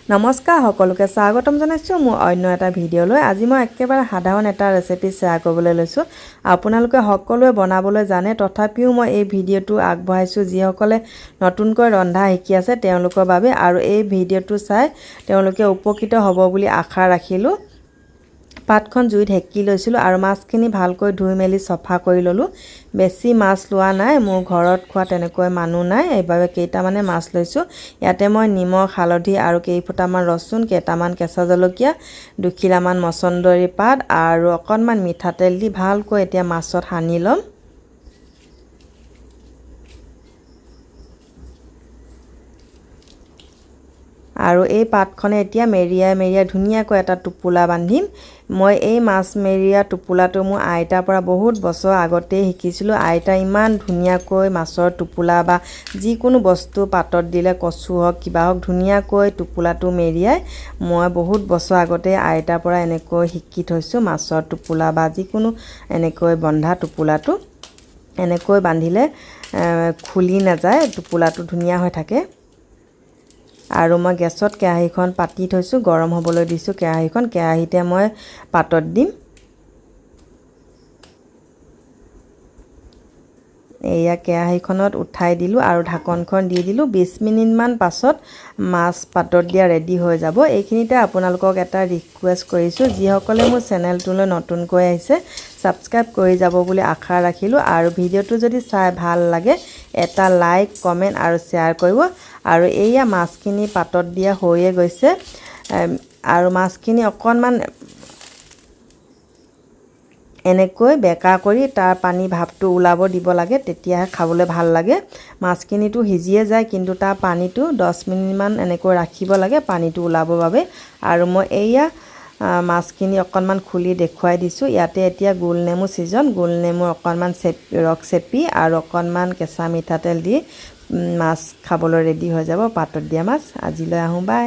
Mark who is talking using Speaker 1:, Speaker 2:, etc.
Speaker 1: নমস্কাৰ সকলোকে স্বাগতম জনাইছোঁ মোৰ অন্য এটা ভিডিঅ'লৈ। আজি মই একেবাৰে সাধাৰণ এটা ৰেচিপি শ্বেয়াৰ কৰিবলৈ লৈছোঁ। আপোনালোকে সকলোৱে বনাবলৈ জানে, তথাপিও মই এই ভিডিঅ'টো আগবঢ়াইছোঁ যিসকলে নতুনকৈ ৰন্ধা শিকি আছে তেওঁলোকৰ বাবে, আৰু এই ভিডিঅ'টো চাই তেওঁলোকে উপকৃত হ'ব বুলি আশা ৰাখিলোঁ। পাতখন জুইত সেকি লৈছিলোঁ আৰু মাছখিনি ভালকৈ ধুই মেলি চফা কৰি ল'লোঁ। বেছি মাছ লোৱা নাই, মোৰ ঘৰত খোৱা তেনেকৈ মানুহ নাই, এইবাবে কেইটামানে মাছ লৈছোঁ। ইয়াতে মই নিমখ, হালধি আৰু কেইফুটামান ৰচুন, কেইটামান কেঁচা জলকীয়া, 2 খিলামান মচন্দৰী পাত আৰু অকণমান মিঠাতেল দি ভালকৈ এতিয়া মাছত সানি ল'ম। আৰু এই পাতখনে এতিয়া মেৰিয়াই ধুনীয়াকৈ এটা টোপোলা বান্ধিম। মই এই মাছ মেৰিয়া টোপোলাটো মোৰ আইতাৰ পৰা বহুত বছৰ আগতেই শিকিছিলোঁ। আইতা ইমান ধুনীয়াকৈ মাছৰ টোপোলা বা যিকোনো বস্তু পাতত দিলে, কচু হওক কিবা হওক, ধুনীয়াকৈ টোপোলাটো মেৰিয়াই। মই বহুত বছৰ আগতে আইতাৰ পৰা এনেকৈ শিকি থৈছোঁ মাছৰ টোপোলা বা যিকোনো এনেকৈ বন্ধা টোপোলাটো। এনেকৈ বান্ধিলে খুলি নাযায়, টোপোলাটো ধুনীয়া হৈ থাকে। আৰু মই গেছত কেৰাহীখন পাতি থৈছোঁ, গৰম হ'বলৈ দিছোঁ কেৰাহীতে মই পাতত দিম। এয়া কেৰাহীখনত উঠাই দিলোঁ আৰু ঢাকনখন দি দিলোঁ। 20 মিনিটমান পাছত মাছ পাতত দিয়া ৰেডি হৈ যাব। এইখিনিতে আপোনালোকক এটা ৰিকুৱেষ্ট কৰিছোঁ, যিসকলে মোৰ চেনেলটোলৈ নতুনকৈ আহিছে ছাবস্ক্ৰাইব কৰি যাব বুলি আশা ৰাখিলোঁ। আৰু ভিডিঅ'টো যদি চাই ভাল লাগে এটা লাইক, কমেণ্ট আৰু শ্বেয়াৰ কৰিব। আৰু এয়া মাছখিনি পাতত দিয়া হৈয়ে গৈছে, আৰু মাছখিনি অকণমান এনেকৈ বেকা কৰি তাৰ পানী ভাপটো ওলাব দিব লাগে, তেতিয়াহে খাবলৈ ভাল লাগে। মাছখিনিতো সিজিয়ে যায়, কিন্তু তাৰ পানীটো 10 মিনিটমান এনেকৈ ৰাখিব লাগে পানীটো ওলাবৰ বাবে। আৰু মই এয়া মাছখিনি অকণমান খুলি দেখুৱাই দিছোঁ। ইয়াতে এতিয়া গোলনেমু ছিজন, গোলনেমু অকণমান ৰস চেপি আৰু অকণমান কেঁচা মিঠাতেল দি মাছ খাবলৈ ৰেডি হৈ যাব, পাতত দিয়া মাছ। আজিলৈ আহোঁ, বাই।